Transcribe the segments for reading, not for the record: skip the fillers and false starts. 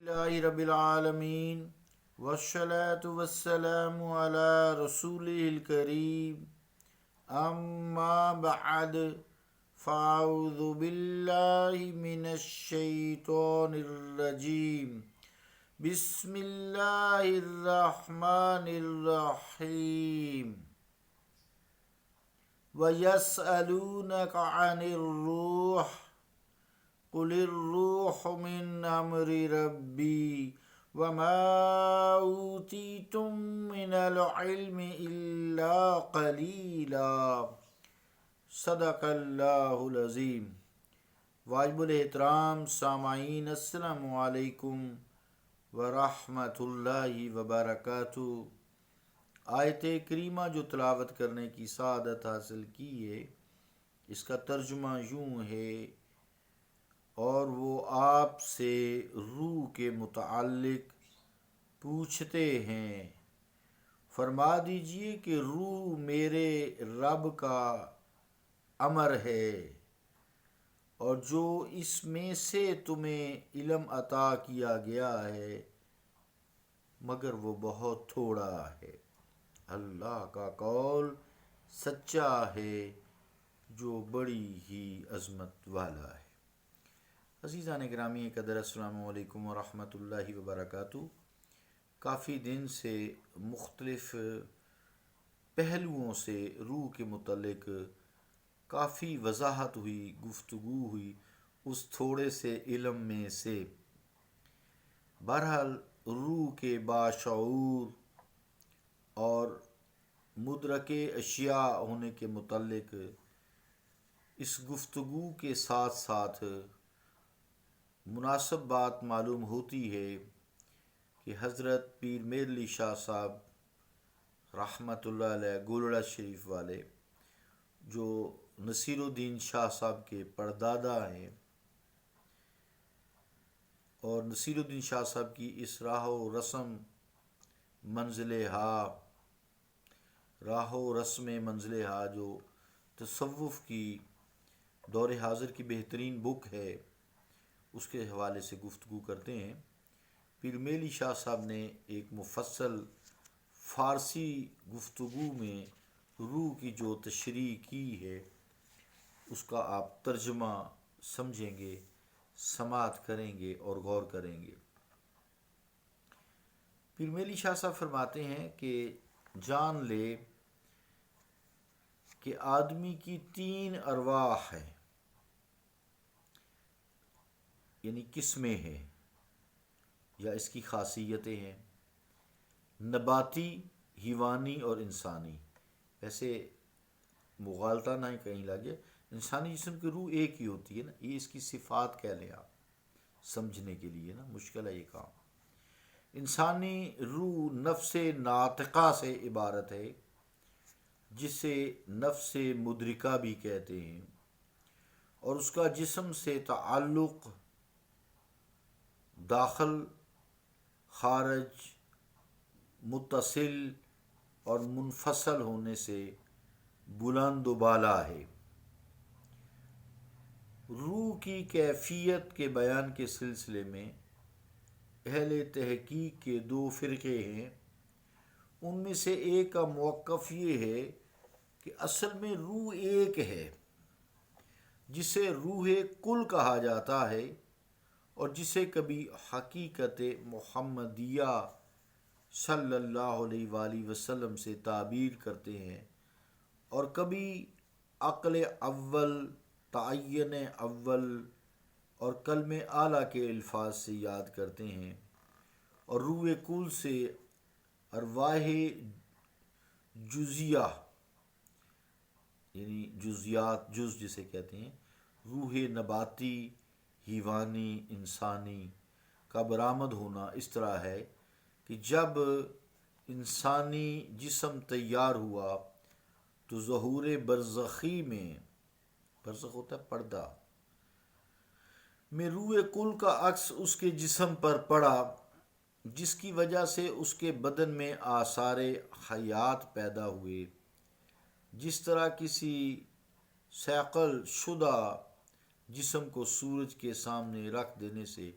لله رب العالمين والصلاة والسلام على رسوله الكريم أما بعد فأعوذ بالله من الشيطان الرجيم بسم الله الرحمن الرحيم ويسألونك عن الروح قل الروح من أمر ربي وما أوتيتم من العلم إلا قليلا صدق اللہ العظیم۔ واجب الاحترام سامعین، السلام علیکم ورحمۃ اللہ وبرکاتہ۔ آیت کریمہ جو تلاوت کرنے کی سعادت حاصل کی ہے، اس کا ترجمہ یوں ہے: اور وہ آپ سے روح کے متعلق پوچھتے ہیں، فرما دیجئے کہ روح میرے رب کا امر ہے، اور جو اس میں سے تمہیں علم عطا کیا گیا ہے مگر وہ بہت تھوڑا ہے۔ اللہ کا قول سچا ہے جو بڑی ہی عظمت والا ہے۔ عزیزان گرامی قدر، السلام علیکم ورحمۃ اللہ وبرکاتہ۔ کافی دن سے مختلف پہلوؤں سے روح کے متعلق کافی وضاحت ہوئی، گفتگو ہوئی اس تھوڑے سے علم میں سے۔ بہرحال روح کے باشعور اور مدرک اشیاء ہونے کے متعلق اس گفتگو کے ساتھ ساتھ مناسب بات معلوم ہوتی ہے کہ حضرت پیر میر علی شاہ صاحب رحمۃ اللہ علیہ گولڑا شریف والے، جو نصیر الدین شاہ صاحب کے پردادا ہیں، اور نصیر الدین شاہ صاحب کی اس راہ و رسم منزل ہا جو تصوف کی دور حاضر کی بہترین بک ہے، اس کے حوالے سے گفتگو کرتے ہیں۔ پیر میلی شاہ صاحب نے ایک مفصل فارسی گفتگو میں روح کی جو تشریح کی ہے، اس کا آپ ترجمہ سمجھیں گے، سماعت کریں گے اور غور کریں گے۔ پیر میلی شاہ صاحب فرماتے ہیں کہ جان لے کہ آدمی کی 3 ارواح ہیں، یعنی قسمیں ہیں یا اس کی خاصیتیں ہیں: نباتی، حیوانی اور انسانی۔ ویسے مغالطہ نہ کہیں لگے، انسانی جسم کی روح ایک ہی ہوتی ہے نا، یہ اس کی صفات کہہ لیں آپ سمجھنے کے لیے نا، مشکل ہے یہ کام۔ انسانی روح نفس ناطقہ سے عبارت ہے، جسے نفس مدرکہ بھی کہتے ہیں، اور اس کا جسم سے تعلق داخل، خارج، متصل اور منفصل ہونے سے بلند و بالا ہے۔ روح کی کیفیت کے بیان کے سلسلے میں اہل تحقیق کے 2 فرقے ہیں۔ ان میں سے ایک کا موقف یہ ہے کہ اصل میں روح ایک ہے، جسے روح کل کہا جاتا ہے، اور جسے کبھی حقیقت محمدیہ صلی اللہ علیہ وآلہ وسلم سے تعبیر کرتے ہیں، اور کبھی عقل اول، تعین اول اور کلم اعلیٰ کے الفاظ سے یاد کرتے ہیں، اور روح کل سے ارواح جزیہ، یعنی جزیات، جز جسے کہتے ہیں، روح نباتی، حیوانی، انسانی کا برآمد ہونا اس طرح ہے کہ جب انسانی جسم تیار ہوا تو ظہور برزخی میں، برزخ ہوتا ہے پردہ میں، روح کل کا عکس اس کے جسم پر پڑا، جس کی وجہ سے اس کے بدن میں آثار حیات پیدا ہوئے، جس طرح کسی صیقل شدہ جسم کو سورج کے سامنے رکھ دینے سے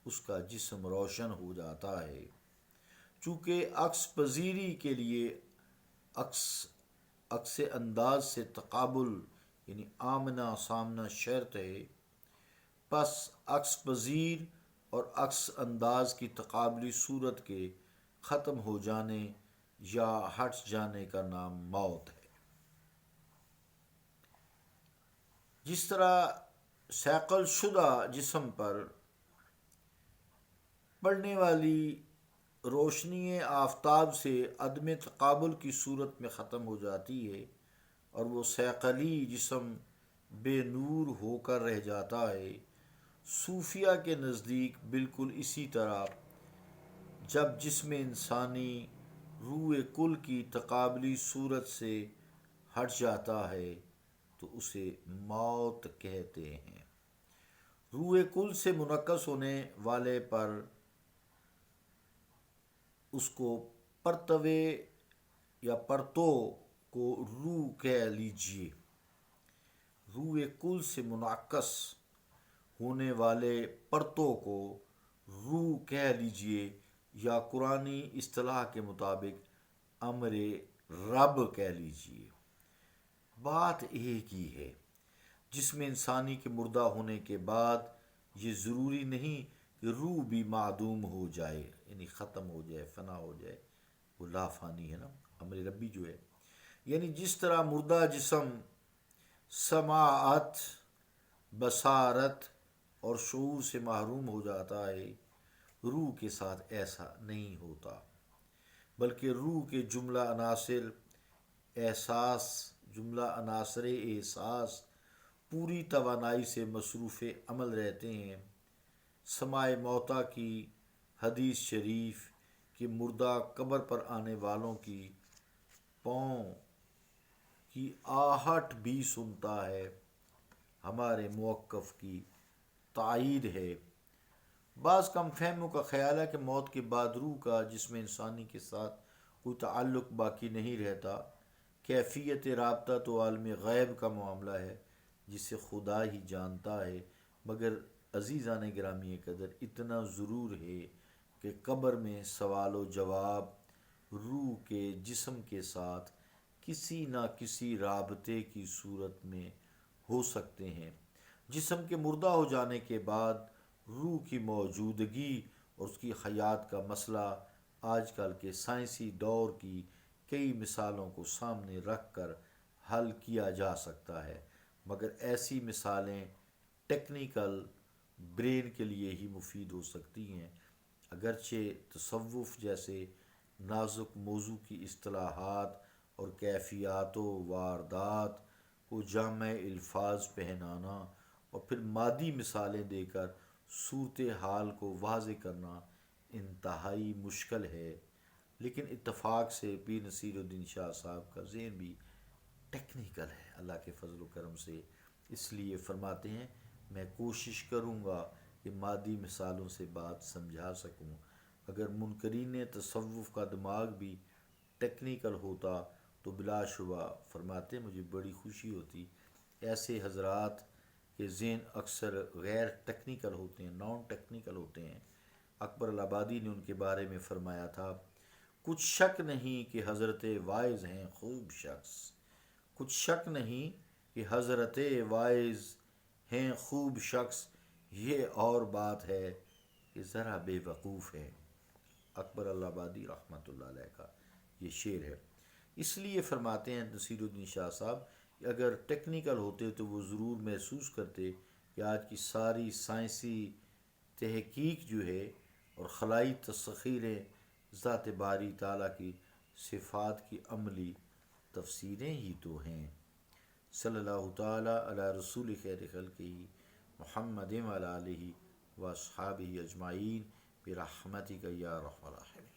اس کا جسم روشن ہو جاتا ہے۔ چونکہ عکس پذیری کے لیے عکس انداز سے تقابل یعنی آمنا سامنا شرط ہے، پس عکس پذیر اور عکس انداز کی تقابلی صورت کے ختم ہو جانے یا ہٹ جانے کا نام موت ہے۔ جس طرح صیقل شدہ جسم پر پڑنے والی روشنی آفتاب سے عدم تقابل کی صورت میں ختم ہو جاتی ہے اور وہ صیقلی جسم بے نور ہو کر رہ جاتا ہے، صوفیہ کے نزدیک بالکل اسی طرح جب جسم انسانی روح کل کی تقابلی صورت سے ہٹ جاتا ہے تو اسے موت کہتے ہیں۔ روح کل سے منعکس ہونے والے پر اس کو پرتوے یا پرتو کو روح کہہ لیجیے۔ روح کل سے منعکس ہونے والے پرتو کو روح کہہ لیجیے یا قرآنی اصطلاح کے مطابق امر رب کہہ لیجیے۔ بات ایک ہی ہے۔ جسم انسانی کے مردہ ہونے کے بعد یہ ضروری نہیں کہ روح بھی معدوم ہو جائے، یعنی ختم ہو جائے، فنا ہو جائے، وہ لا فانی ہے نا، امر ربی جو ہے۔ یعنی جس طرح مردہ جسم سماعت، بصارت اور شعور سے محروم ہو جاتا ہے، روح کے ساتھ ایسا نہیں ہوتا، بلکہ روح کے جملہ عناصر احساس پوری توانائی سے مصروف عمل رہتے ہیں۔ سماع موتیٰ کی حدیث شریف کہ مردہ قبر پر آنے والوں کی پاؤں کی آہٹ بھی سنتا ہے، ہمارے موقف کی تائید ہے۔ بعض کم فہموں کا خیال ہے کہ موت کے بعد روح کا جسم انسانی کے ساتھ کوئی تعلق باقی نہیں رہتا۔ کیفیت رابطہ تو عالم غیب کا معاملہ ہے جسے خدا ہی جانتا ہے، مگر عزیزان گرامی قدر اتنا ضرور ہے کہ قبر میں سوال و جواب روح کے جسم کے ساتھ کسی نہ کسی رابطے کی صورت میں ہو سکتے ہیں۔ جسم کے مردہ ہو جانے کے بعد روح کی موجودگی اور اس کی حیات کا مسئلہ آج کل کے سائنسی دور کی کئی مثالوں کو سامنے رکھ کر حل کیا جا سکتا ہے، مگر ایسی مثالیں ٹیکنیکل برین کے لیے ہی مفید ہو سکتی ہیں۔ اگرچہ تصوف جیسے نازک موضوع کی اصطلاحات اور کیفیات و واردات کو جامع الفاظ پہنانا اور پھر مادی مثالیں دے کر صورتحال کو واضح کرنا انتہائی مشکل ہے، لیکن اتفاق سے پیر نصیر الدین شاہ صاحب کا ذہن بھی ٹیکنیکل ہے اللہ کے فضل و کرم سے، اس لیے فرماتے ہیں میں کوشش کروں گا کہ مادی مثالوں سے بات سمجھا سکوں۔ اگر منکرین تصوف کا دماغ بھی ٹیکنیکل ہوتا تو بلا شبہ فرماتے مجھے بڑی خوشی ہوتی۔ ایسے حضرات کے ذہن اکثر غیر ٹیکنیکل ہوتے ہیں، نان ٹیکنیکل ہوتے ہیں۔ اکبر الآبادی نے ان کے بارے میں فرمایا تھا، کچھ شک نہیں کہ حضرت واعظ ہیں خوب شخص، کچھ شک نہیں کہ حضرت واعظ ہیں خوب شخص، یہ اور بات ہے کہ ذرا بے وقوف ہے۔ اکبر الآبادی رحمۃ اللہ علیہ کا یہ شعر ہے۔ اس لیے فرماتے ہیں نصیر الدین شاہ صاحب کہ اگر ٹیکنیکل ہوتے تو وہ ضرور محسوس کرتے کہ آج کی ساری سائنسی تحقیق جو ہے اور خلائی تسخیریں ذات باری تعالیٰ کی صفات کی عملی تفسیریں ہی تو ہیں۔ صلی اللہ تعالیٰ علی رسول خیر خلقہ محمد وعلی آلہ و اصحابہ اجمعین برحمتک یا ارحم الراحمین۔